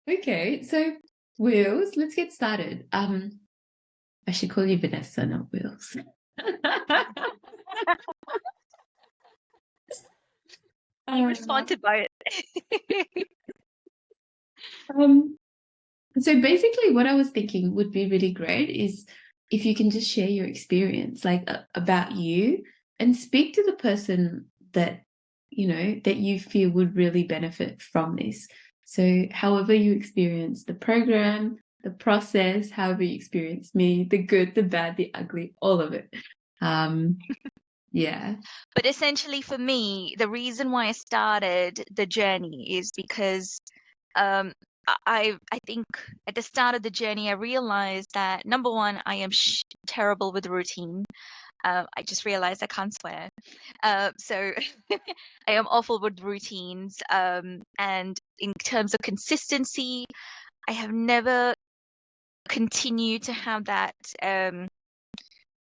Okay, so Wheels, let's get started. I should call you Vanessa, not Wheels. You responded by it. um, so basically what I was thinking would be really great is if you can just share your experience, like about you, and speak to the person that, that you feel would really benefit from this. So however you experience the program, the process, however you experience me, the good, the bad, the ugly, all of it. Yeah. But essentially for me, the reason why I started the journey is because I think at the start of the journey, I realized that number one, I am terrible with routine. I just realized I can't swear. So I am awful with routines. And in terms of consistency, I have never continued to have that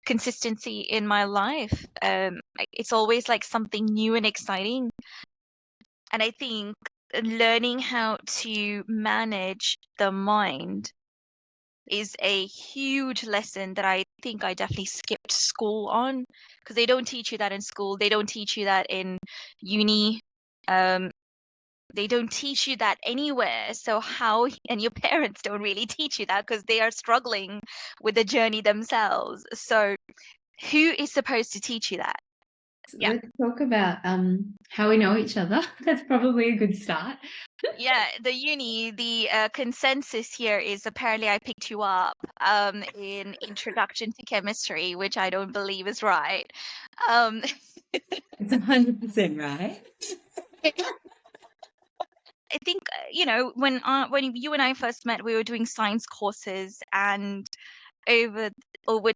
consistency in my life. It's always like something new and exciting. And I think learning how to manage the mind is a huge lesson that I think I definitely skipped school on, because they don't teach you that in school. They don't teach you that in uni. Um, they don't teach you that anywhere. So how, and your parents don't really teach you that because they are struggling with the journey themselves. So who is supposed to teach you that? Yeah. Let's talk about how we know each other. That's probably a good start. Yeah, the consensus here is apparently I picked you up in Introduction to Chemistry, which I don't believe is right. Um, It's 100% right. I think when you and I first met, we were doing science courses, and over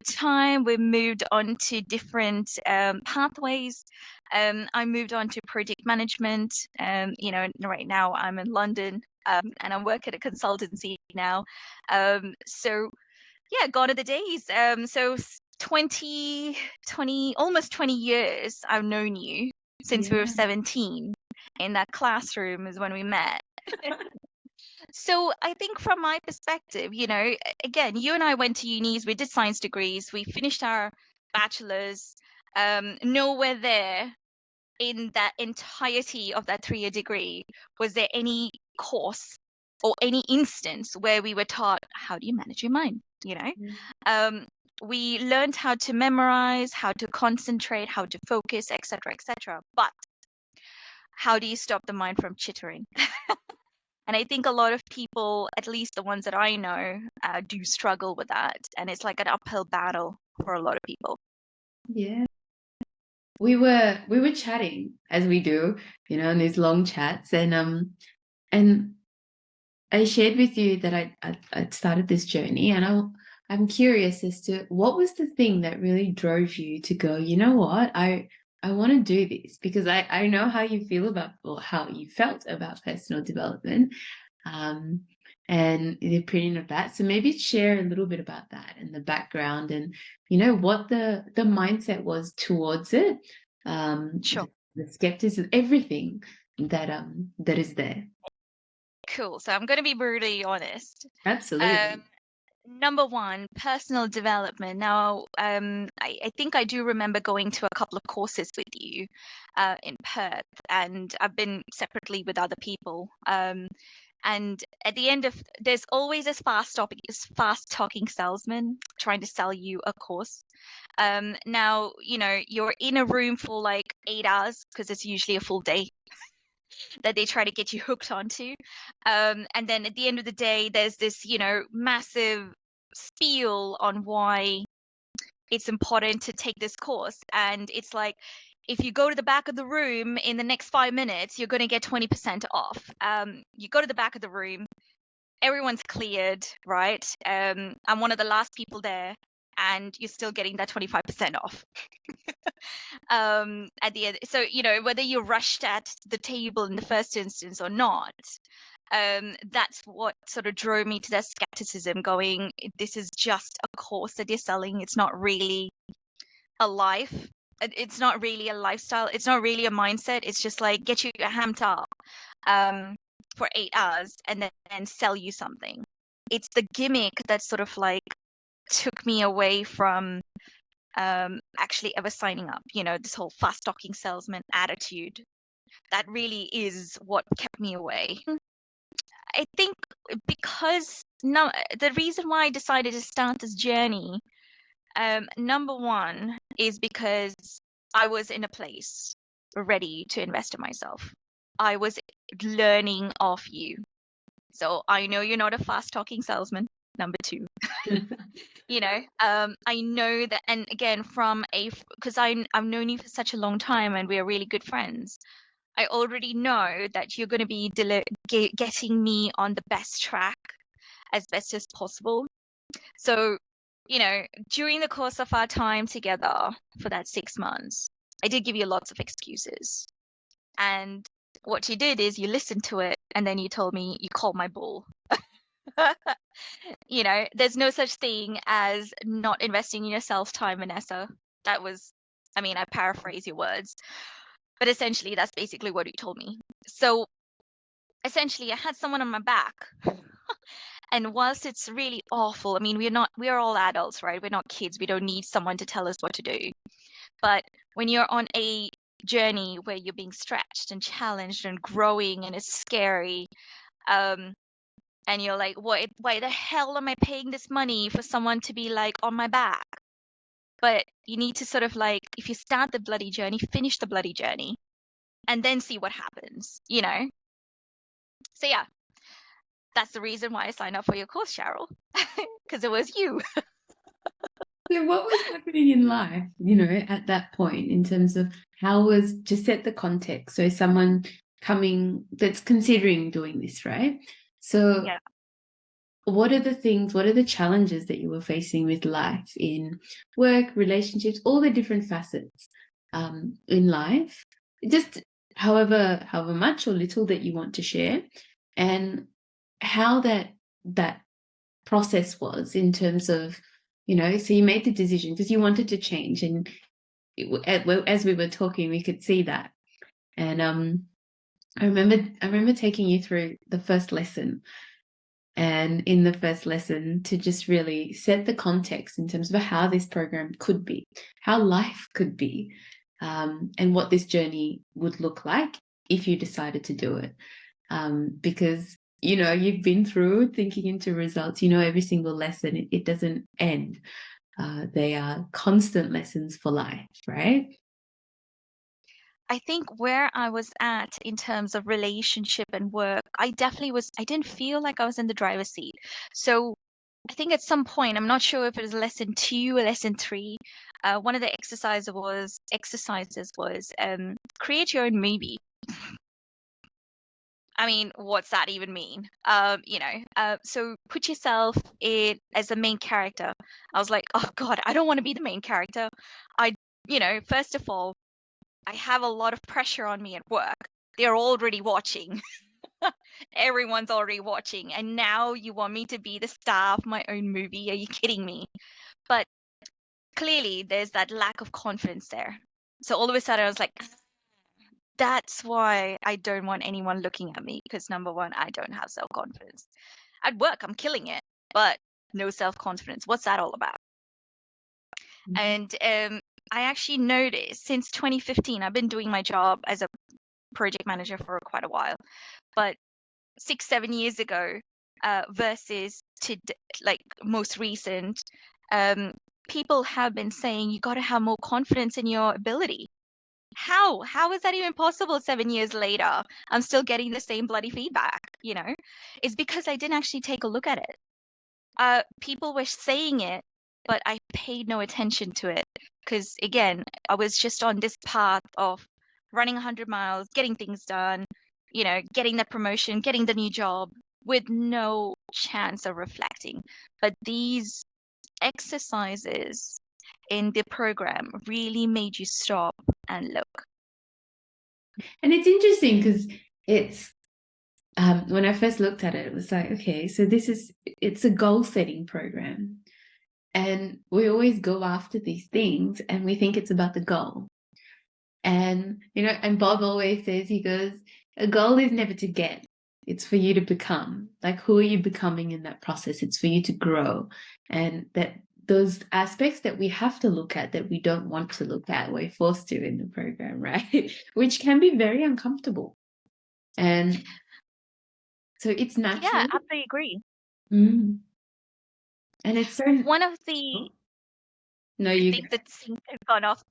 time we moved on to different pathways. I moved on to project management. Right now I'm in London, and I work at a consultancy now. So yeah, gone are the days. So 20, almost 20 years I've known you, since we were Yeah. 17. In that classroom is when we met. So I think from my perspective, again, you and I went to unis, we did science degrees, we finished our bachelor's. Nowhere there in that entirety of that 3-year degree was there any course or any instance where we were taught, how do you manage your mind? Um, we learned how to memorize, how to concentrate, how to focus, etc., etc. But how do you stop the mind from chittering? And I think a lot of people, at least the ones that I know, do struggle with that. And it's like an uphill battle for a lot of people. Yeah. We were chatting as we do, in these long chats, and I shared with you that I started this journey, and I'm curious as to what was the thing that really drove you to go, you know what, I want to do this, because I know how you feel about, or how you felt about personal development, and the opinion of that. So maybe share a little bit about that and the background, and what the mindset was towards it, Sure. the skepticism, everything that is there. Cool. So I'm going to be brutally honest. Absolutely. Number one, personal development. Now, I think I do remember going to a couple of courses with you in Perth, and I've been separately with other people. And at the end of, there's always this fast talking salesman trying to sell you a course. Now, you're in a room for like 8 hours, because it's usually a full day that they try to get you hooked onto. And then at the end of the day, there's this, massive spiel on why it's important to take this course. And it's like, if you go to the back of the room in the next 5 minutes, you're going to get 20% off. You go to the back of the room, everyone's cleared, right? I'm one of the last people there, and you're still getting that 25% off. At the end. So, whether you're rushed at the table in the first instance or not, that's what sort of drove me to that skepticism, going, this is just a course that you're selling. It's not really a life. It's not really a lifestyle. It's not really a mindset. It's just like, get you amped up. for 8 hours and then sell you something. It's the gimmick that sort of like took me away from actually ever signing up. This whole fast talking salesman attitude, that really is what kept me away. I think because the reason why I decided to start this journey, number one, is because I was in a place ready to invest in myself. I was learning off you. So I know you're not a fast talking salesman. Number two, I know that, and again, because I've known you for such a long time and we are really good friends. I already know that you're going to be getting me on the best track as best as possible. So, during the course of our time together for that 6 months, I did give you lots of excuses. And what you did is you listened to it and then you told me you called my bull. There's no such thing as not investing in yourself time, Vanessa. That was, I paraphrase your words, but essentially that's basically what you told me. So essentially I had someone on my back. And whilst it's really awful, we're all adults, right? We're not kids. We don't need someone to tell us what to do. But when you're on a journey where you're being stretched and challenged and growing and it's scary, and you're like, why the hell am I paying this money for someone to be like on my back? But you need to sort of like, if you start the bloody journey, finish the bloody journey and then see what happens, So yeah, that's the reason why I signed up for your course, Sharol, because it was you. So what was happening in life, at that point, in terms of to set the context? So someone that's considering doing this, right? So Yeah. what are the challenges that you were facing with life in work, relationships, all the different facets in life? Just however much or little that you want to share, and how that process was in terms of, so you made the decision because you wanted to change, and as we were talking, we could see that. And I remember taking you through the first lesson, and in the first lesson to just really set the context in terms of how this program could be, how life could be, and what this journey would look like if you decided to do it. Because you've been through thinking into results, every single lesson, it doesn't end. They are constant lessons for life, right? I think where I was at in terms of relationship and work, I didn't feel like I was in the driver's seat. So I think at some point, I'm not sure if it was lesson 2 or lesson 3, one of the exercises was create your own movie. What's that even mean? So put yourself in as the main character. I was like, oh God, I don't want to be the main character. First of all, I have a lot of pressure on me at work. They're already watching. Everyone's already watching. And now you want me to be the star of my own movie? Are you kidding me? But clearly there's that lack of confidence there. So all of a sudden I was like, that's why I don't want anyone looking at me, because number one, I don't have self-confidence. At work, I'm killing it, but no self-confidence. What's that all about? And I actually noticed since 2015, I've been doing my job as a project manager for quite a while, but 6-7 years ago versus to like most recent, people have been saying you got to have more confidence in your ability. How is that even possible 7 years later? I'm still getting the same bloody feedback. It's because I didn't actually take a look at it. People were saying it, but I paid no attention to it because, again, I was just on this path of running 100 miles, getting things done, getting that promotion, getting the new job with no chance of reflecting. But these exercises in the program really made you stop and look. And it's interesting because it's when I first looked at it, it was like, okay, so it's a goal setting program, and we always go after these things and we think it's about the goal. And and Bob always says, he goes, a goal is never to get, It's for you to become. Like, who are you becoming in that process? It's for you to grow. And that those aspects that we have to look at that we don't want to look at, we're forced to in the program, right? Which can be very uncomfortable. And so it's Yeah, natural. absolutely agree. Mm. And it's so. One of the, Oh, no, I you think that sync has gone off.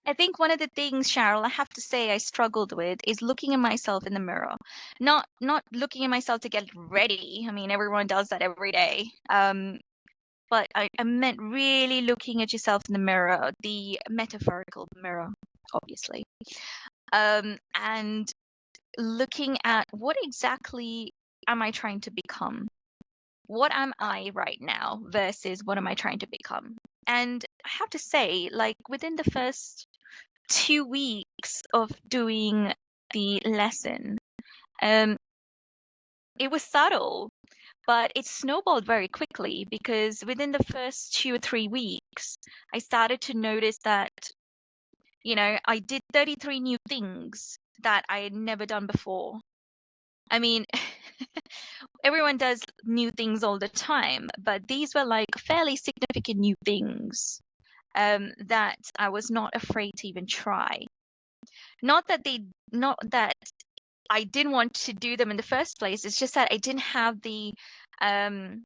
I think one of the things, Cheryl, I have to say I struggled with is looking at myself in the mirror. Not looking at myself to get ready. I mean, everyone does that every day. But I meant really looking at yourself in the mirror, the metaphorical mirror, obviously. And looking at what exactly am I trying to become? What am I right now versus what am I trying to become? And I have to say, like within the first 2 weeks of doing the lesson, um, it was subtle, but it snowballed very quickly because within the first 2 or 3 weeks, I started to notice that, I did 33 new things that I had never done before. I mean, everyone does new things all the time, but these were like fairly significant new things that I was not afraid to even try. Not that I didn't want to do them in the first place. It's just that I didn't have um,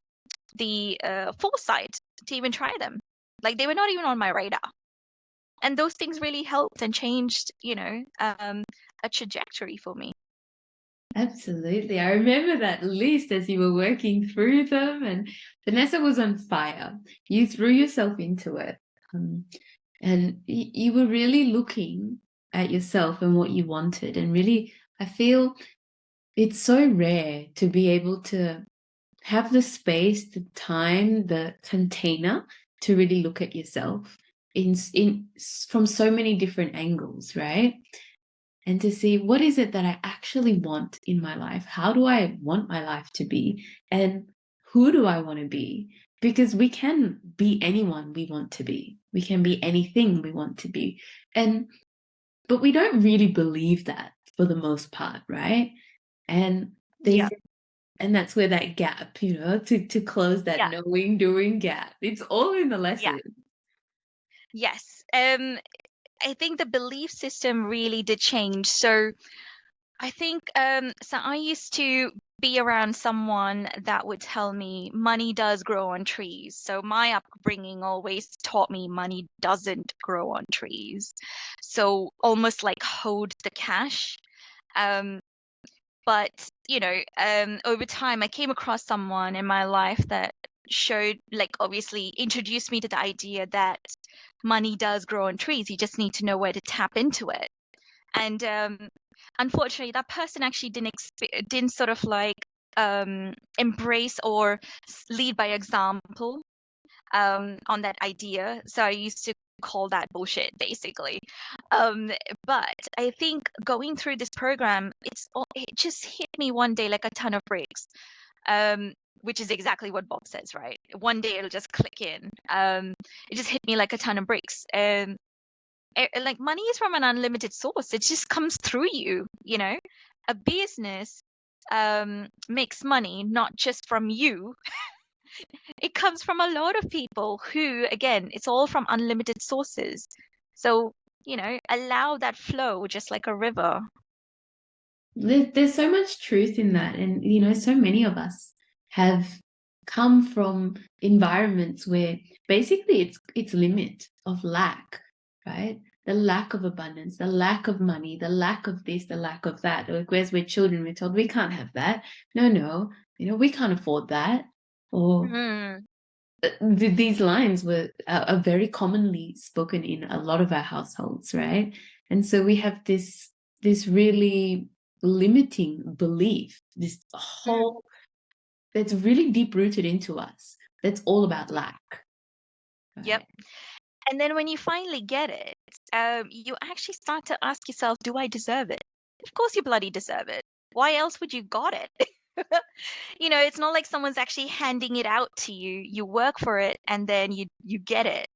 the foresight to even try them. Like they were not even on my radar. And those things really helped and changed, a trajectory for me. Absolutely. I remember that list as you were working through them, and Vanessa was on fire. You threw yourself into it. And you were really looking at yourself and what you wanted. And really, I feel it's so rare to be able to have the space, the time, the container to really look at yourself in from so many different angles, right? And to see what is it that I actually want in my life? How do I want my life to be? And who do I want to be? Because we can be anyone we want to be. We can be anything we want to be. But we don't really believe that for the most part, right? And Yeah, there's and that's where that gap, to close that yeah, knowing doing gap. It's all in the yeah, lesson. yes. I think the belief system really did change. So I think so I used to be around someone that would tell me money does grow on trees. So my upbringing always taught me money doesn't grow on trees. So almost like hold the cash. Um, but over time I came across someone in my life that showed, like, obviously introduced me to the idea that money does grow on trees. You just need to know where to tap into it. And unfortunately, that person actually didn't sort of like embrace or lead by example on that idea. So I used to call that bullshit, basically. Um, but I think going through this program, it just hit me one day like a ton of bricks. Um, which is exactly what Bob says, right? One day it'll just click in. It just hit me like a ton of bricks. Like money is from an unlimited source. It just comes through you, A business makes money not just from you. It comes from a lot of people who, again, it's all from unlimited sources. So, allow that flow just like a river. There's so much truth in that. And, so many of us have come from environments where basically it's limit of lack, right? The lack of abundance, the lack of money, the lack of this, the lack of that. Like, whereas we're children, we're told we can't have that. No, we can't afford that. Or Mm, these lines are very commonly spoken in a lot of our households, right? And so we have this really limiting belief, this mm, whole that's really deep rooted into us. That's all about lack, yep. right? And then when you finally get it, you actually start to ask yourself, do I deserve it? Of course you bloody deserve it. Why else would you got it? It's not like someone's actually handing it out to you. You work for it and then you get it.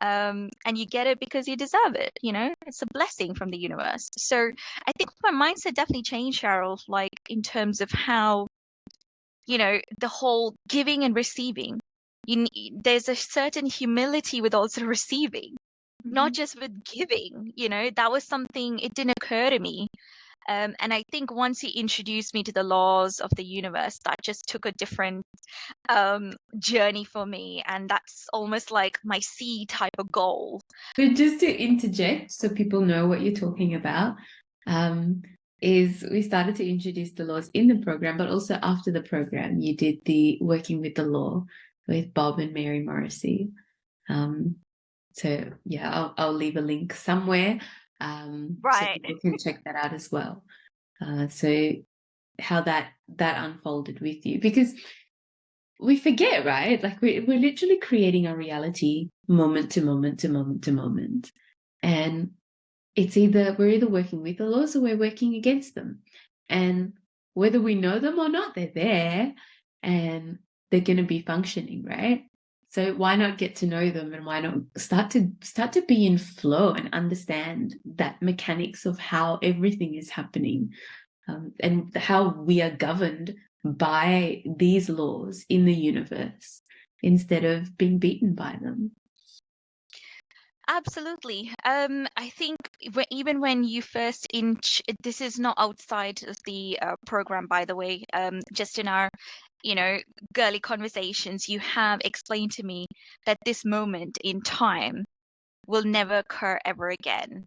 And you get it because you deserve it. It's a blessing from the universe. So I think my mindset definitely changed, Cheryl, like in terms of how, the whole giving and receiving. There's a certain humility with also receiving, not just with giving. That was something, it didn't occur to me. And I think once he introduced me to the laws of the universe, that just took a different journey for me. And that's almost like my C type of goal. But just to interject so people know what you're talking about, is we started to introduce the laws in the program, but also after the program, you did the Working with the Law with Bob and Mary Morrissey. So yeah, I'll leave a link somewhere, so Right. people can check that out as well. So how that unfolded with you, because we forget, right? Like we're literally creating our reality moment to moment to moment to moment, and we're either working with the laws or we're working against them, and whether we know them or not, they're there and they're going to be functioning, right? So why not get to know them, and why not start to be in flow and understand that mechanics of how everything is happening, and how we are governed by these laws in the universe instead of being beaten by them. Absolutely. I think even when you first this is not outside of the program, by the way. Just in our, girly conversations, you have explained to me that this moment in time will never occur ever again.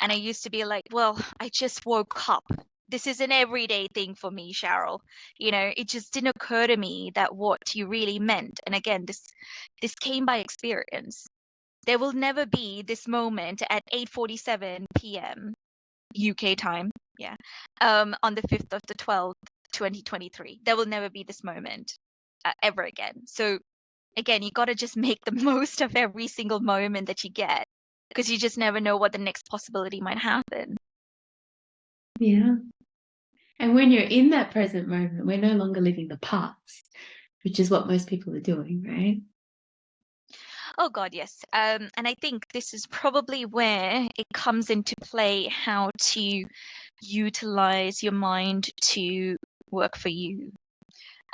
And I used to be like, well, I just woke up. This is an everyday thing for me, Cheryl. It just didn't occur to me that what you really meant. And again, this came by experience. There will never be this moment at 8:47 p.m. UK time, yeah, on the 5th of the 12th, 2023. There will never be this moment ever again. So again, you got to just make the most of every single moment that you get, because you just never know what the next possibility might happen. Yeah. And when you're in that present moment, we're no longer living the past, which is what most people are doing, right? Oh God, yes. And I think this is probably where it comes into play, how to utilize your mind to work for you.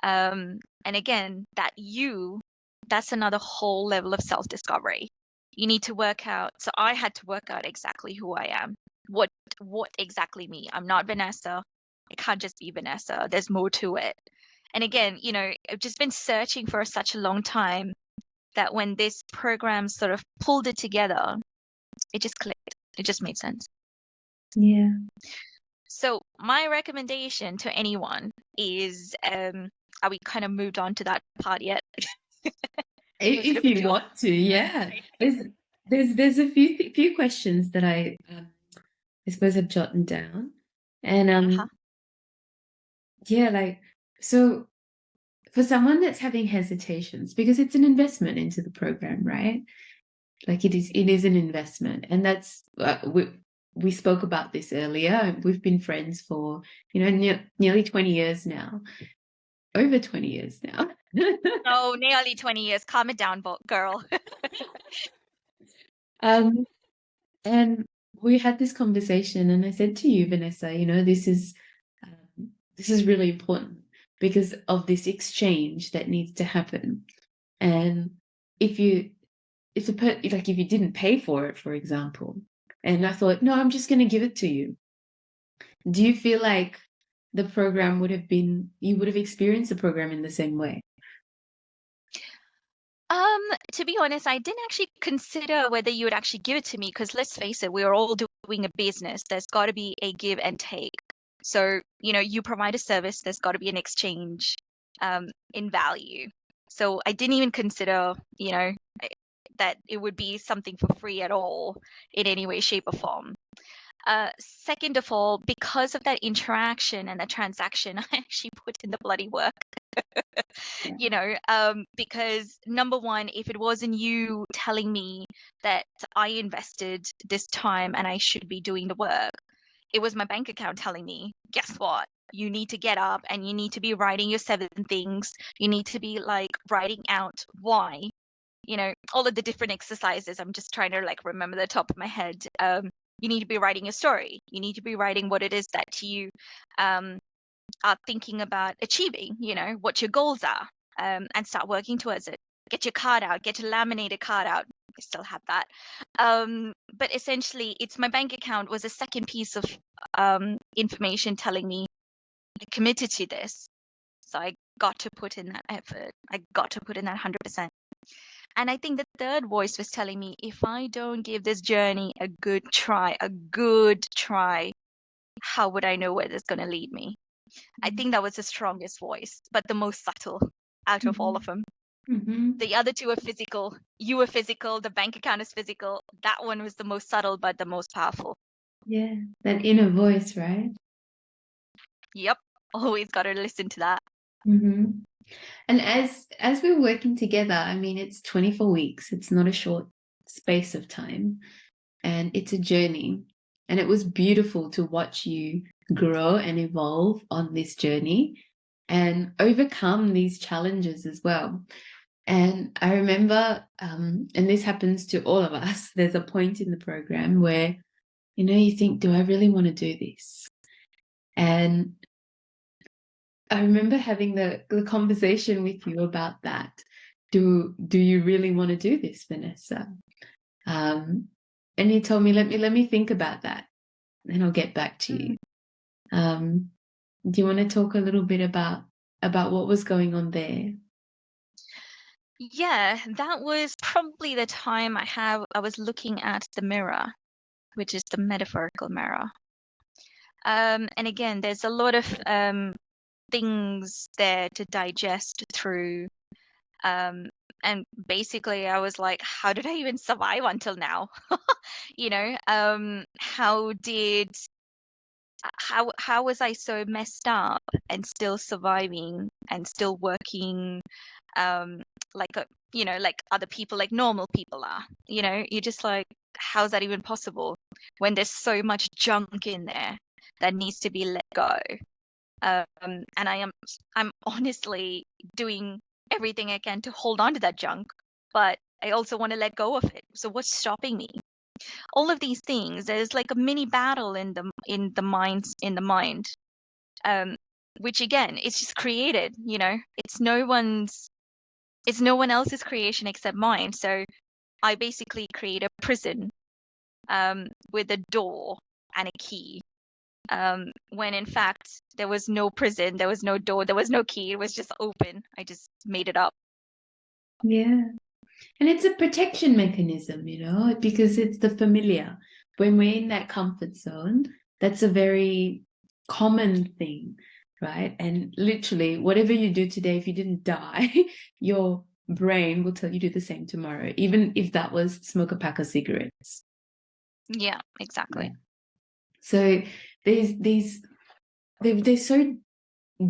And again, that's another whole level of self-discovery. You need to work out. So I had to work out exactly who I am. What exactly me? I'm not Vanessa. It can't just be Vanessa. There's more to it. And again, I've just been searching for such a long time that when this program sort of pulled it together, it just clicked. It just made sense. Yeah. So my recommendation to anyone is, are we kind of moved on to that part yet? If you want to, yeah. There's a few questions that I suppose I've jotted down, and yeah, like, so for someone that's having hesitations, because it's an investment into the program, right? Like it is an investment, and that's we spoke about this earlier. We've been friends for nearly 20 years now, over 20 years now. Oh, nearly 20 years. Calm it down, girl. And we had this conversation, and I said to you, Vanessa, this is really important because of this exchange that needs to happen. And if you didn't pay for it, for example, and I thought, no, I'm just going to give it to you. Do you feel like you would have experienced the program in the same way? To be honest, I didn't actually consider whether you would actually give it to me, because let's face it, we're all doing a business. There's got to be a give and take. So, you provide a service, there's got to be an exchange in value. So I didn't even consider, that it would be something for free at all in any way, shape, or form. Second of all, because of that interaction and the transaction, I actually put in the bloody work. Because number one, if it wasn't you telling me that I invested this time and I should be doing the work, it was my bank account telling me, guess what? You need to get up and you need to be writing your 7 things. You need to be like writing out why all of the different exercises. I'm just trying to like remember the top of my head. You need to be writing a story. You need to be writing what it is that you are thinking about achieving, what your goals are, and start working towards it. Get your card out, get your laminated card out. I still have that. But essentially, it's my bank account was a second piece of information telling me I committed to this. So I got to put in that effort. I got to put in that 100%. And I think the third voice was telling me, if I don't give this journey a good try, how would I know where it's going to lead me? I think that was the strongest voice, but the most subtle out of all of them. The other two are physical. You were physical. The bank account is physical. That one was the most subtle, but the most powerful. Yeah, that inner voice, right? Yep. Always got to listen to that. And as we're working together, I mean, it's 24 weeks. It's not a short space of time, and it's a journey. And it was beautiful to watch you grow and evolve on this journey and overcome these challenges as well. And I remember, and this happens to all of us, there's a point in the program where, you think, do I really want to do this? And I remember having the conversation with you about that. Do you really want to do this, Vanessa? And you told me, let me think about that, and I'll get back to you. Do you want to talk a little bit about what was going on there? Yeah, that was probably the time I was looking at the mirror, which is the metaphorical mirror. And again, there's a lot of things there to digest through. And basically I was like, how did I even survive until now? How was I so messed up and still surviving and still working like other people, like normal people are? You're just like, how's that even possible when there's so much junk in there that needs to be let go? And I'm honestly doing everything I can to hold on to that junk, but I also want to let go of it. So what's stopping me? All of these things, there's like a mini battle in the mind, which again, it's just created. It's no one else's creation except mine. So I basically create a prison with a door and a key. When in fact there was no prison, there was no door, there was no key. It was just open. I just made it up. Yeah. And it's a protection mechanism, because it's the familiar. When we're in that comfort zone, that's a very common thing, right? And literally, whatever you do today, if you didn't die, your brain will tell you do the same tomorrow, even if that was smoke a pack of cigarettes. Yeah, exactly. Yeah. So they're so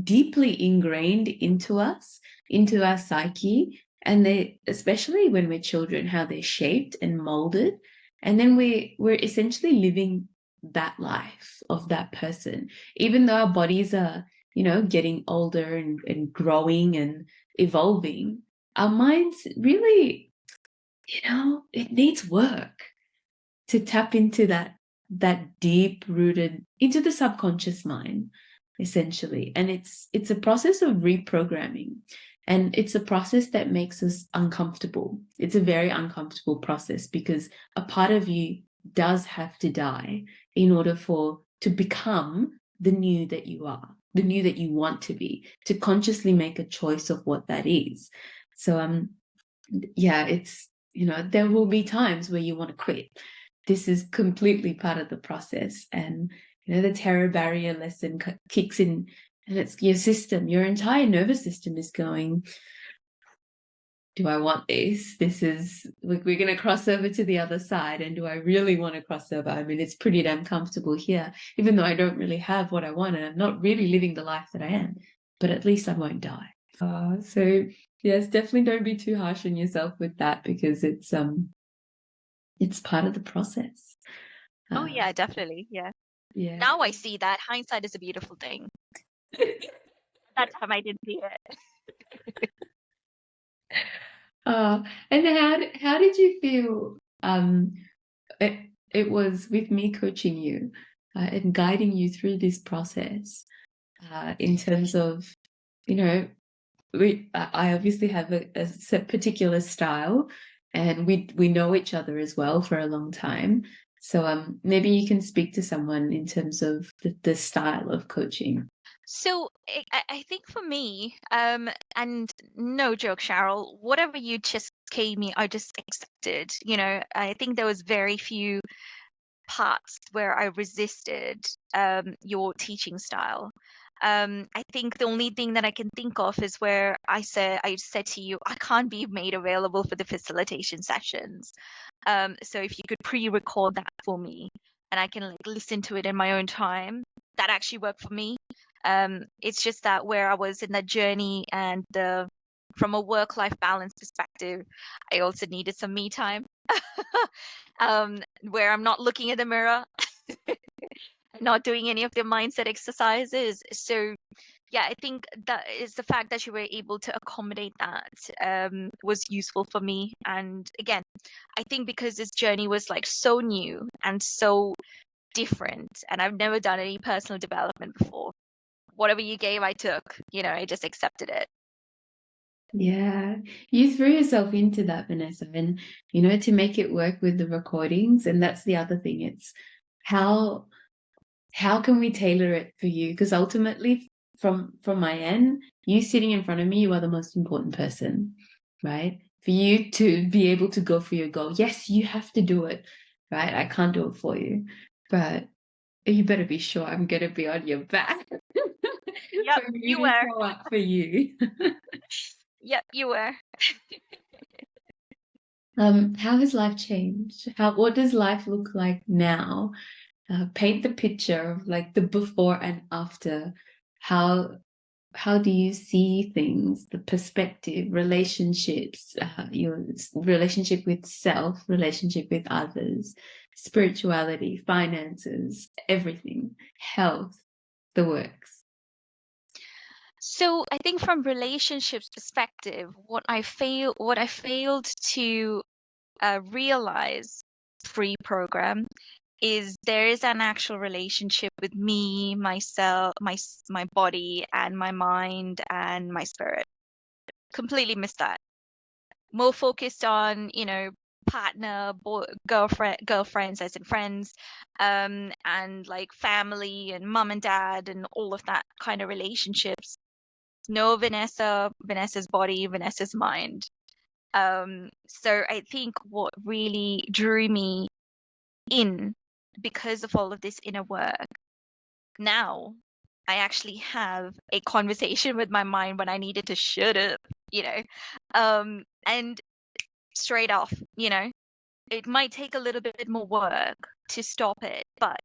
deeply ingrained into us, into our psyche, and they, especially when we're children, how they're shaped and molded, and then we're essentially living that life of that person, even though our bodies are getting older and growing and evolving. Our minds really, it needs work to tap into that deep rooted, into the subconscious mind, essentially. And it's a process of reprogramming, and it's a process that makes us uncomfortable. It's a very uncomfortable process because a part of you does have to die in order to become the new that you are, the new that you want to be, to consciously make a choice of what that is. So yeah, it's there will be times where you want to quit. This is completely part of the process. And, the terror barrier lesson kicks in, and it's your system, your entire nervous system is going, do I want this? We're going to cross over to the other side. And do I really want to cross over? I mean, it's pretty damn comfortable here, even though I don't really have what I want and I'm not really living the life that I am, but at least I won't die. So yes, definitely don't be too harsh on yourself with that, because it's part of the process. Oh yeah, definitely. Yeah. Now I see that hindsight is a beautiful thing. That time I didn't see it. And how did you feel it was with me coaching you and guiding you through this process in terms of, you know, I obviously have a particular style, and we know each other as well for a long time. So maybe you can speak to someone in terms of the style of coaching. So I think for me, and no joke, Sharol, whatever you just gave me, I just accepted. You know, I think there was very few parts where I resisted your teaching style. I think the only thing that I can think of is where I said to you, I can't be made available for the facilitation sessions. So if you could pre-record that for me and I can like listen to it in my own time, that actually worked for me. It's just that where I was in that journey and from a work-life balance perspective, I also needed some me time. Where I'm not looking at the mirror, not doing any of the mindset exercises. So yeah, I think that is the fact that you were able to accommodate that was useful for me. And again, I think because this journey was like so new and so different, and I've never done any personal development before. Whatever you gave, I took. You know, I just accepted it. Yeah, you threw yourself into that, Vanessa, and to make it work with the recordings. And that's the other thing. It's how can we tailor it for you? Because ultimately, from my end, you sitting in front of me, you are the most important person, right? For you to be able to go for your goal, yes, you have to do it, right? I can't do it for you, but you better be sure I'm going to be on your back Yep, for me you to were. show up for you. Yep, you were. How has life changed? What does life look like now? Paint the picture of like the before and after. How do you see things, the perspective, relationships, your relationship with self, relationship with others, spirituality, finances, everything, health, the works? So I think from relationships perspective, what I failed to realize pre-program is there is an actual relationship with me, myself, my body, and my mind and my spirit. Completely missed that. More focused on, you know, partner, girlfriends as in friends, and like family and mom and dad and all of that kind of relationships. No Vanessa's body, Vanessa's mind. So I think what really drew me in because of all of this inner work, now I actually have a conversation with my mind when I needed to shut up, you know. And straight off, you know, it might take a little bit more work to stop it, but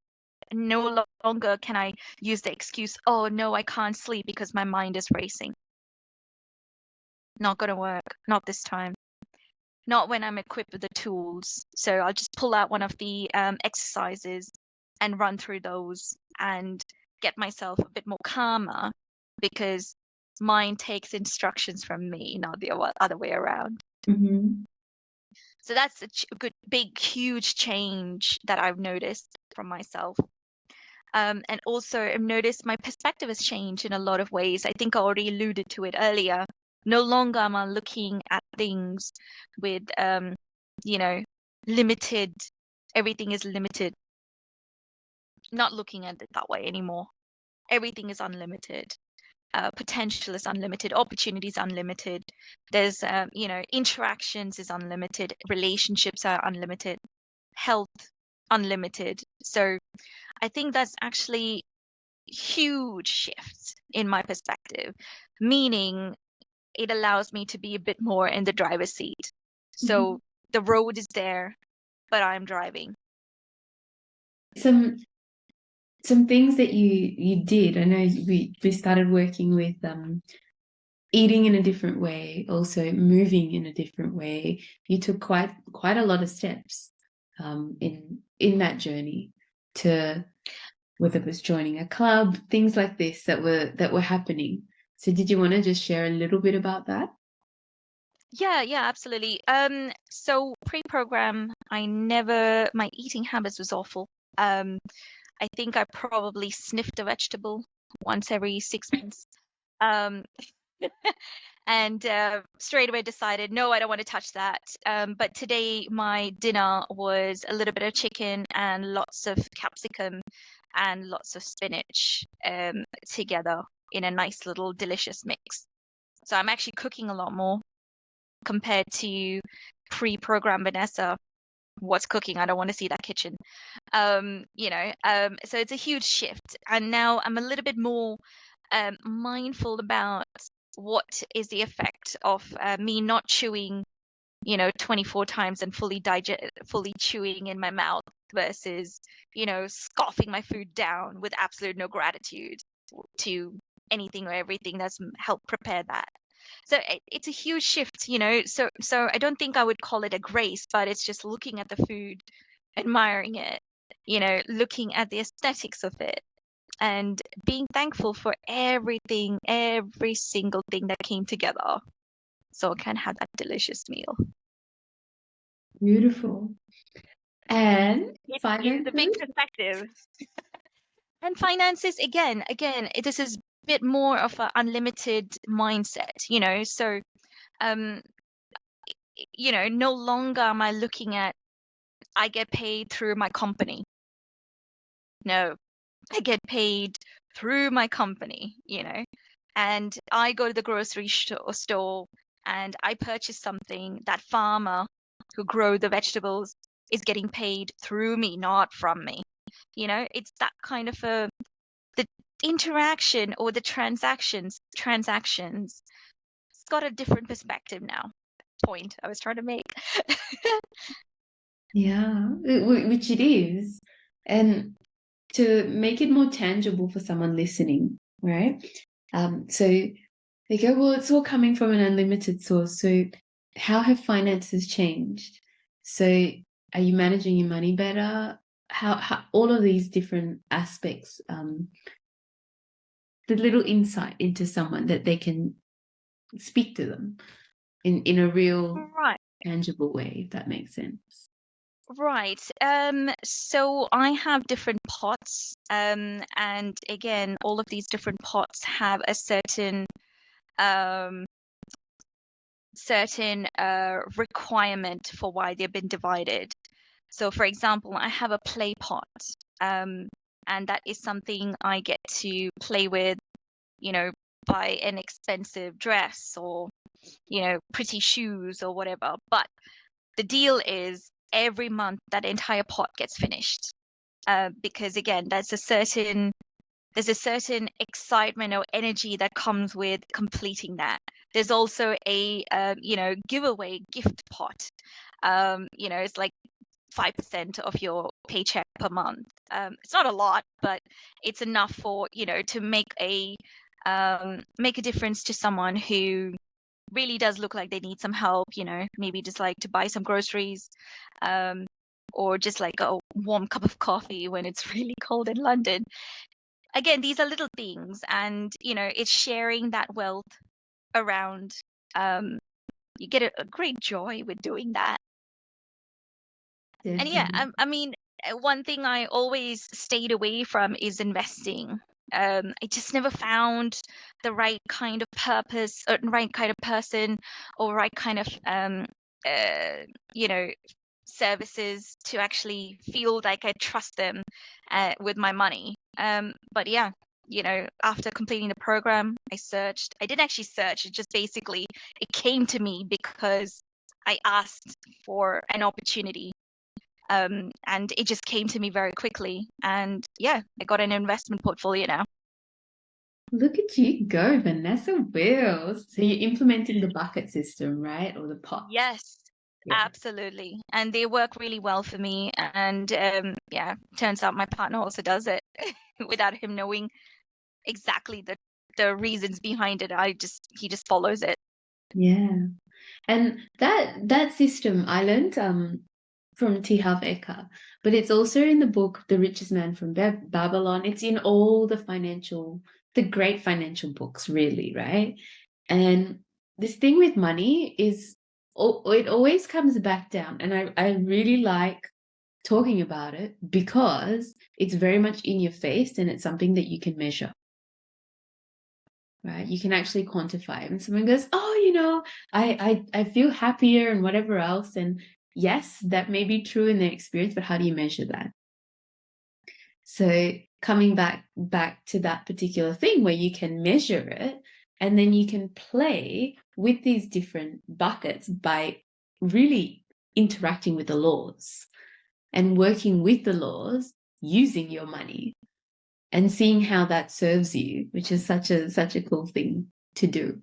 no longer can I use the excuse, oh no, I can't sleep because my mind is racing. Not gonna work, not this time. Not when I'm equipped with the tools. So I'll just pull out one of the exercises and run through those and get myself a bit more calmer because mind takes instructions from me, not the other way around. Mm-hmm. So that's a good, big, huge change that I've noticed from myself. And also, I've noticed my perspective has changed in a lot of ways. I think I already alluded to it earlier. No longer am I looking at things with, you know, limited, everything is limited. Not looking at it that way anymore. Everything is unlimited. Potential is unlimited. Opportunity is unlimited. There's, you know, interactions is unlimited. Relationships are unlimited. Health, unlimited. So I think that's actually huge shift in my perspective, meaning it allows me to be a bit more in the driver's seat. Mm-hmm. So the road is there, but I'm driving. Some things that you did. I know we started working with eating in a different way, also moving in a different way. You took quite a lot of steps in that journey to, whether it was joining a club, things like this that were happening. So did you want to just share a little bit about that? Yeah, absolutely. So pre-program, my eating habits was awful. I think I probably sniffed a vegetable once every 6 months. Um, and straight away decided, no, I don't want to touch that. But today, my dinner was a little bit of chicken and lots of capsicum and lots of spinach together in a nice little delicious mix. So I'm actually cooking a lot more compared to pre-program Vanessa. What's cooking? I don't want to see that kitchen. So it's a huge shift. And now I'm a little bit more mindful about what is the effect of me not chewing, 24 times and fully chewing in my mouth versus, scoffing my food down with absolute no gratitude to anything or everything that's helped prepare that. So it's a huge shift, So I don't think I would call it a grace, but it's just looking at the food, admiring it, looking at the aesthetics of it, and being thankful for everything, every single thing that came together, so I can have that delicious meal. Beautiful. And It is a big finances? perspective. And finances, again, this is a bit more of an unlimited mindset, So, um, no longer am I looking at I get paid through my company. No, I get paid through my company, and I go to the grocery store and I purchase something. That farmer who grow the vegetables is getting paid through me, not from me. It's that kind of the interaction or the transactions. It's got a different perspective now. Point I was trying to make. Yeah, which it is. And to make it more tangible for someone listening, right? So they go, well, it's all coming from an unlimited source. So how have finances changed? So are you managing your money better? How all of these different aspects, the little insight into someone that they can speak to them in a real Right. tangible way, if that makes sense. Right. So I have different pots. And again, all of these different pots have a um, certain requirement for why they've been divided. So, for example, I have a play pot, and that is something I get to play with, buy an expensive dress or, pretty shoes or whatever. But the deal is every month that entire pot gets finished. Because again, there's a certain excitement or energy that comes with completing that. There's also a giveaway gift pot. It's like 5% of your paycheck per month. It's not a lot, but it's enough for to make a difference to someone who really does look like they need some help. Maybe just like to buy some groceries, um, or just like a warm cup of coffee when it's really cold in London. Again, these are little things, and it's sharing that wealth around. um you get a great joy with doing that. And yeah, Definitely. I mean, one thing I always stayed away from is investing. I just never found the right kind of purpose or right kind of person or right kind of uh you know services to actually feel like I trust them with my money. But yeah, after completing the program, I searched. I didn't actually search. It just basically it came to me because I asked for an opportunity. And it just came to me very quickly. And yeah, I got an investment portfolio now. Look at you go, Vanessa Wills. So you're implementing the bucket system, right? Or the pots. Yes, Yeah. absolutely. And they work really well for me. And yeah, turns out my partner also does it without him knowing exactly the reasons behind it. He just follows it. Yeah. And that system I learned from T. Harv Eker, but it's also in the book The Richest Man from Babylon. It's in all the great financial books, really, right? And this thing with money is it always comes back down. And I really like talking about it because it's very much in your face and it's something that you can measure. Right? You can actually quantify it. And someone goes, oh, I feel happier and whatever else. And yes, that may be true in their experience, but how do you measure that? So coming back to that particular thing where you can measure it, and then you can play with these different buckets by really interacting with the laws and working with the laws using your money and seeing how that serves you, which is such a cool thing to do.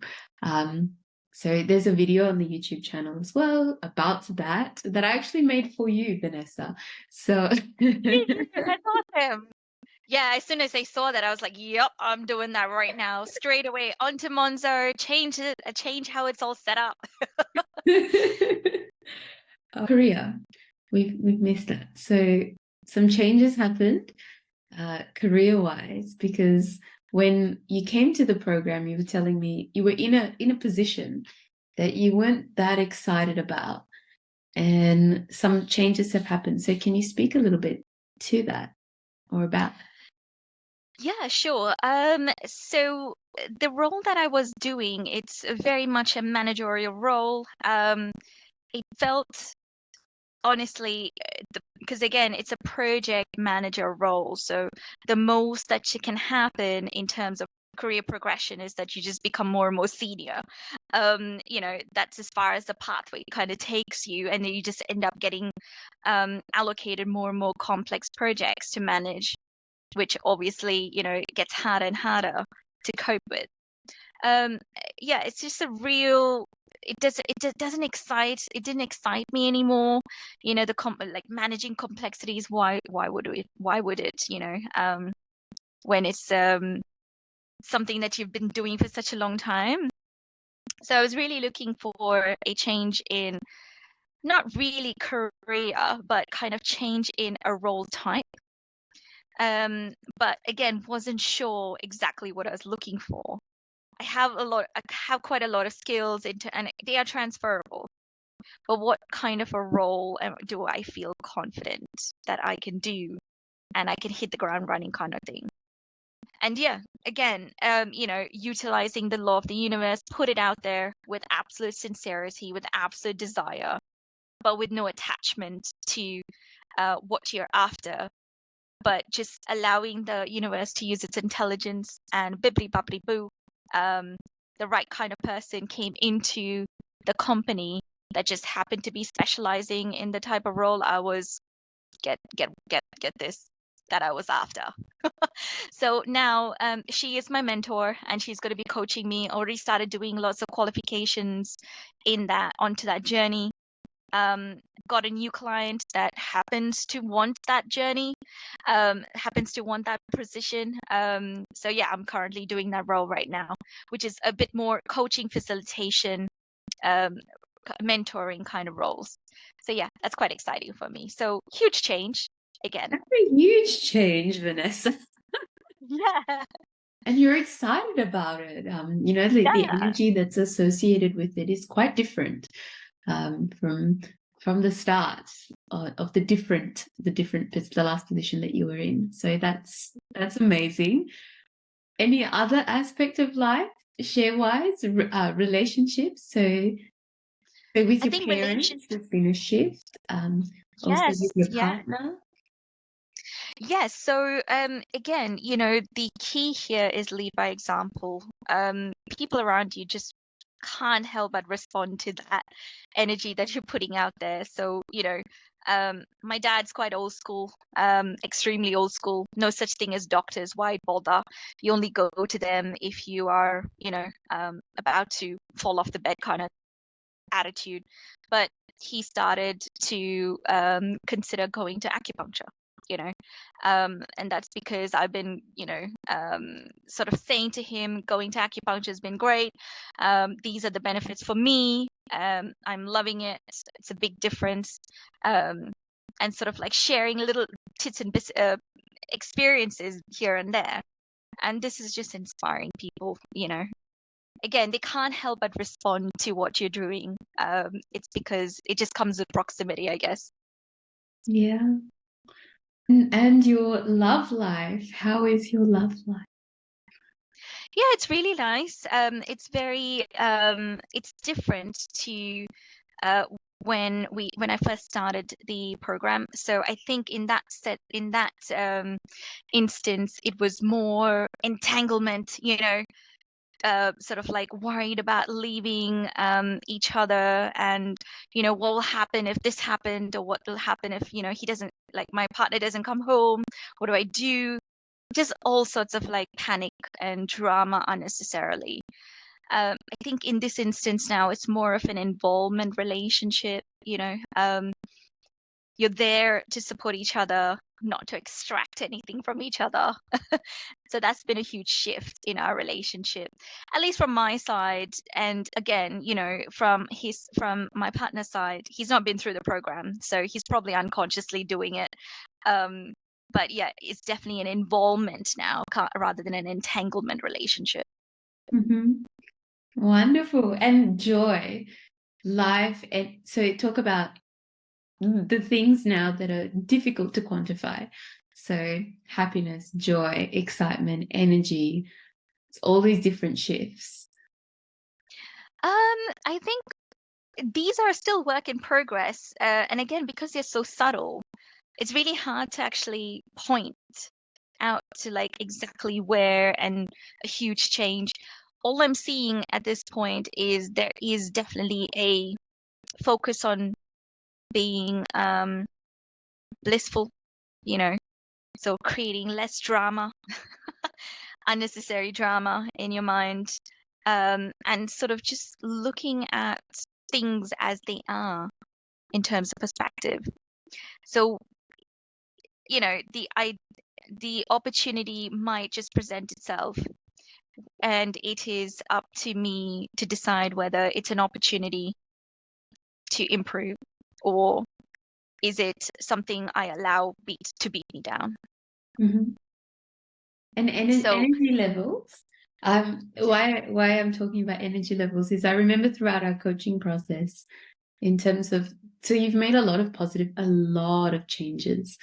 So there's a video on the YouTube channel as well about that I actually made for you, Vanessa. So That's awesome. Yeah, as soon as I saw that, I was like, "Yep, I'm doing that right now, straight away onto Monzo, change it, change how it's all set up." Korea, we've missed that. So some changes happened career-wise, because when you came to the program, you were telling me you were in a position that you weren't that excited about, and some changes have happened. So can you speak a little bit to that or about? Yeah, sure. So the role that I was doing, it's very much a managerial role. It felt honestly, because again, it's a project manager role. So the most that can happen in terms of career progression is that you just become more and more senior. That's as far as the pathway kind of takes you, and then you just end up getting allocated more and more complex projects to manage, which obviously, it gets harder and harder to cope with. Um, yeah, it's just a real. It didn't excite me anymore. Like managing complexities. Why would it? When it's something that you've been doing for such a long time. So I was really looking for a change in not really career, but kind of change in a role type. But again, wasn't sure exactly what I was looking for. I have quite a lot of skills and they are transferable. But what kind of a role do I feel confident that I can do and I can hit the ground running kind of thing? And yeah, again, utilizing the law of the universe, put it out there with absolute sincerity, with absolute desire, but with no attachment to what you're after, but just allowing the universe to use its intelligence and bibbly bubbly boo. The right kind of person came into the company that just happened to be specializing in the type of role I was get this that I was after. So now she is my mentor and she's going to be coaching me. Already started doing lots of qualifications in that onto that journey. Got a new client that happens to want that journey, happens to want that position. So yeah, I'm currently doing that role right now, which is a bit more coaching, facilitation, um, mentoring kind of roles. So yeah, that's quite exciting for me. So huge change again. That's a huge change, Vanessa. Yeah. And you're excited about it. The Yeah. energy that's associated with it is quite different from the start of the last position that you were in. So that's amazing. Any other aspect of life, share wise, relationships? So with I your think parents, there's been a shift. Also with yes, your yeah. partner. Yes. So again, the key here is lead by example. People around you just can't help but respond to that energy that you're putting out there. So, my dad's quite old school, extremely old school. No such thing as doctors. Why bother? You only go to them if you are, about to fall off the bed kind of attitude. But he started to consider going to acupuncture. And that's because I've been, sort of saying to him, going to acupuncture has been great. These are the benefits for me. I'm loving it. It's a big difference. And sort of like sharing little tits and experiences here and there. And this is just inspiring people, again, they can't help but respond to what you're doing. It's because it just comes with proximity, I guess. Yeah. And your love life, how is your love life? Yeah, it's really nice. It's very it's different to uh, when I first started the program. So I think in that instance, it was more entanglement, sort of like worried about leaving each other, and what will happen if this happened, or what will happen if he doesn't, like, my partner doesn't come home. What do I do? Just all sorts of like panic and drama unnecessarily. I think in this instance now it's more of an involvement relationship. You're there to support each other, not to extract anything from each other. So that's been a huge shift in our relationship, at least from my side. And again, from my partner's side, he's not been through the program, so he's probably unconsciously doing it. Um, but yeah, it's definitely an involvement now, rather than an entanglement relationship. Mm-hmm. Wonderful. And joy, life. And so talk about the things now that are difficult to quantify. So happiness, joy, excitement, energy, it's all these different shifts. I think these are still work in progress. And again, because they're so subtle, it's really hard to actually point out to like exactly where and a huge change. All I'm seeing at this point is there is definitely a focus on being blissful, you know, so creating less drama, unnecessary drama in your mind, and sort of just looking at things as they are in terms of perspective. So, the opportunity might just present itself, and it is up to me to decide whether it's an opportunity to improve, or is it something I allow to beat me down. Mm-hmm. And So energy levels. Why I'm talking about energy levels is I remember throughout our coaching process, in terms of, so you've made a lot of changes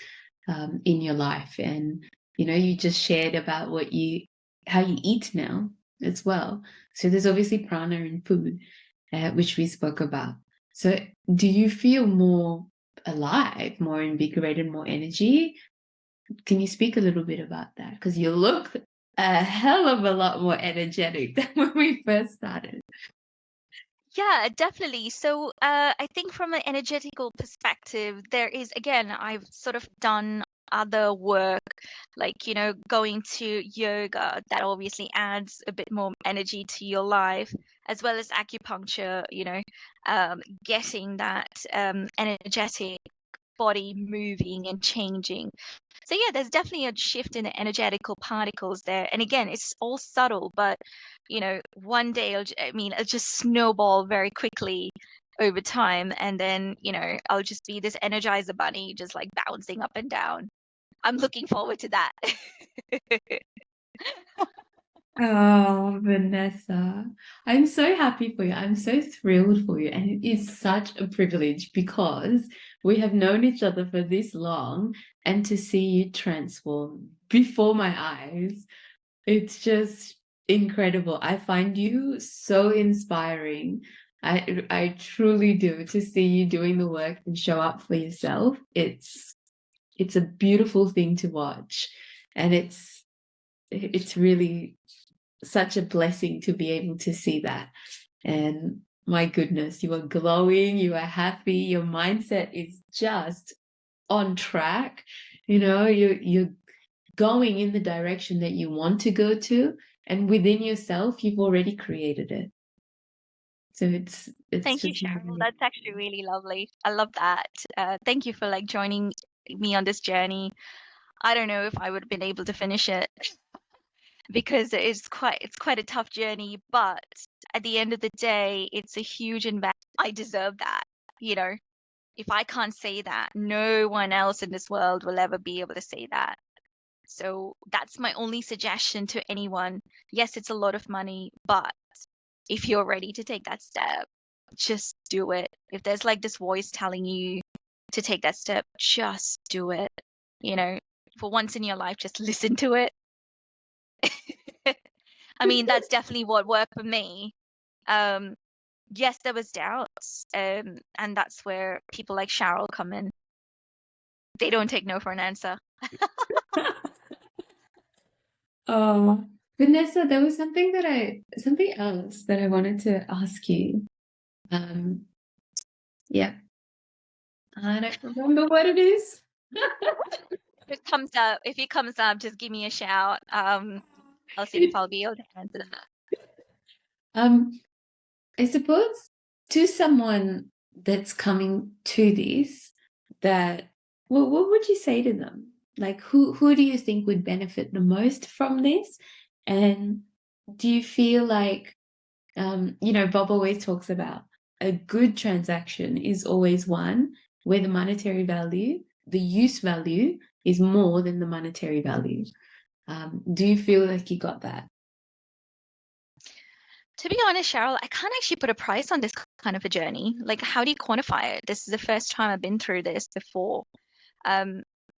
in your life, and you just shared about how you eat now as well. So there's obviously prana in food, which we spoke about. So do you feel more alive, more invigorated, more energy? Can you speak a little bit about that? Because you look a hell of a lot more energetic than when we first started. yeah, definitely. So I think from an energetical perspective, there is, again, I've sort of done other work, like, going to yoga, that obviously adds a bit more energy to your life, as well as acupuncture, getting that energetic body moving and changing. So yeah, there's definitely a shift in the energetical particles there. And again, it's all subtle, but one day it'll just snowball very quickly over time, and then I'll just be this energizer bunny, just like bouncing up and down. I'm looking forward to that. Oh, Vanessa, I'm so happy for you. I'm so thrilled for you. And it is such a privilege because we have known each other for this long, and to see you transform before my eyes, it's just incredible. I find you so inspiring. I truly do, to see you doing the work and show up for yourself. It's a beautiful thing to watch. And it's really such a blessing to be able to see that. And my goodness, you are glowing, you are happy, your mindset is just on track. You're going in the direction that you want to go to, and within yourself you've already created it. So it's Thank you, just Cheryl. amazing. That's actually really lovely. I love that. Thank you for like joining me on this journey. I don't know if I would have been able to finish it, because it's quite a tough journey, but at the end of the day, it's a huge investment. I deserve that. You know, if I can't say that, no one else in this world will ever be able to say that. So that's my only suggestion to anyone. Yes, it's a lot of money, but if you're ready to take that step, just do it. If there's like this voice telling you to take that step, just do it. You know, for once in your life, just listen to it. I mean, that's definitely what worked for me. Um, yes, there was doubts, and that's where people like Sharol come in. They don't take no for an answer. Oh, Vanessa, there was something else that I wanted to ask you. Yeah, I don't remember what it is. If it comes up, just give me a shout. I'll see if I'll be able to answer that. I suppose to someone that's coming to this, what would you say to them? Like, who do you think would benefit the most from this? And do you feel like, Bob always talks about a good transaction is always one where the monetary value, the use value, is more than the monetary value. Do you feel like you got that? To be honest, Sharol, I can't actually put a price on this kind of a journey. Like, how do you quantify it? This is the first time I've been through this before.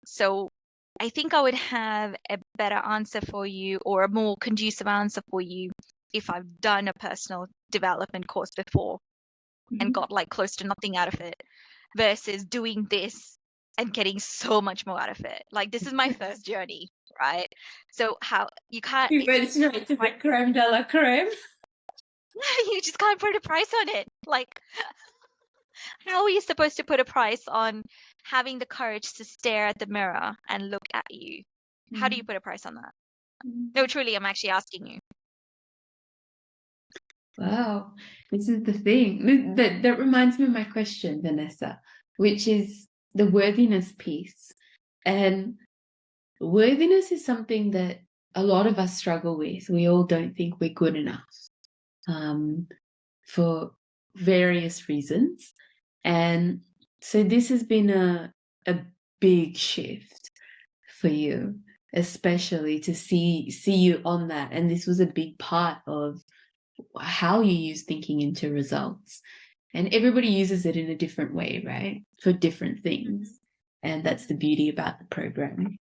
So I think I would have a better answer for you, or a more conducive answer for you, if I've done a personal development course before and got like close to nothing out of it, versus doing this and getting so much more out of it. Like, this is my first journey, right? So how you can't You went straight to the creme de la creme. you just can't put a price on it. Like, how are you supposed to put a price on having the courage to stare at the mirror and look at you? How do you put a price on that? No, truly, I'm actually asking you. Wow, this is the thing. That reminds me of my question, Vanessa, which is the worthiness piece. And worthiness is something that a lot of us struggle with. We all don't think we're good enough, for various reasons. And so this has been a big shift for you, especially to see you on that. And this was a big part of how you use thinking into results. And everybody uses it in a different way, right? For different things. And that's the beauty about the program.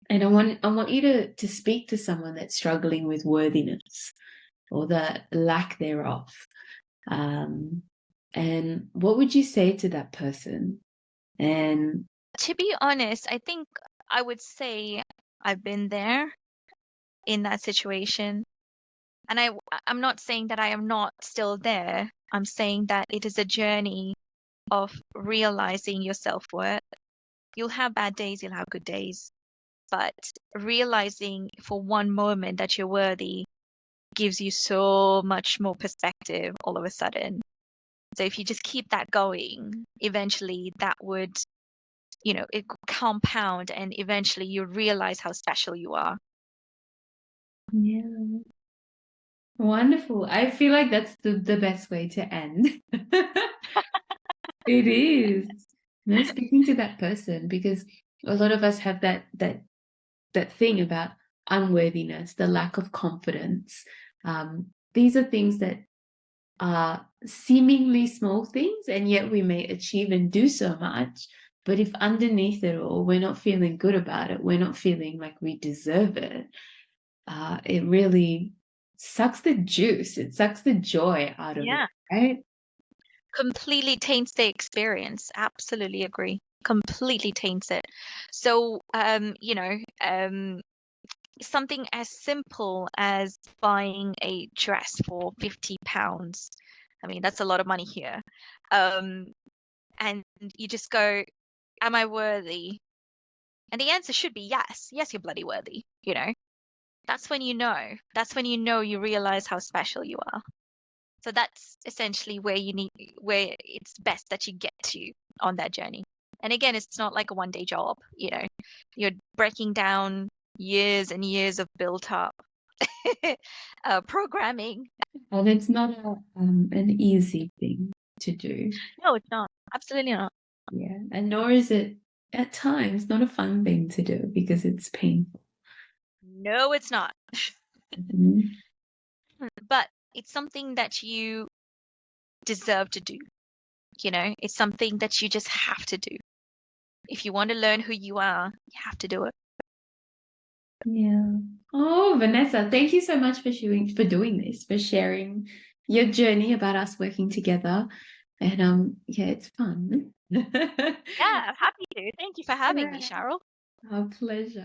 And I want you to speak to someone that's struggling with worthiness or the lack thereof. And what would you say to that person? And To be honest, I think I would say I've been there in that situation. And I'm not saying that I am not still there. I'm saying that it is a journey of realizing your self-worth. You'll have bad days, you'll have good days, but realizing for one moment that you're worthy gives you so much more perspective all of a sudden. So if you just keep that going, eventually that would, it could compound, and eventually you realize how special you are. yeah, wonderful. I feel like that's the best way to end. It is. Speaking to that person, because a lot of us have that thing about unworthiness, the lack of confidence. These are things that are seemingly small things, and yet we may achieve and do so much. But if underneath it all, we're not feeling good about it, we're not feeling like we deserve it, it really sucks the juice, it sucks the joy out of Yeah. it, right? Completely taints the experience. Absolutely agree. Completely taints it. So, something as simple as buying a dress for £50. I mean, that's a lot of money here. And you just go, am I worthy? And the answer should be yes. Yes, you're bloody worthy, That's when you know. That's when you realize how special you are. So that's essentially where it's best that you get to on that journey. And again, it's not like a one-day job, You're breaking down years and years of built up programming. And it's not an easy thing to do. No, it's not. Absolutely not. Yeah, and nor is it at times not a fun thing to do because it's painful. No, it's not. Mhm. But It's something that you deserve to do. It's something that you just have to do. If you want to learn who you are, you have to do it. Yeah. Oh, Vanessa, thank you so much for doing this, for sharing your journey about us working together. And yeah, it's fun. Yeah, happy to. Thank you for having me, Yeah. Sharol. Our pleasure.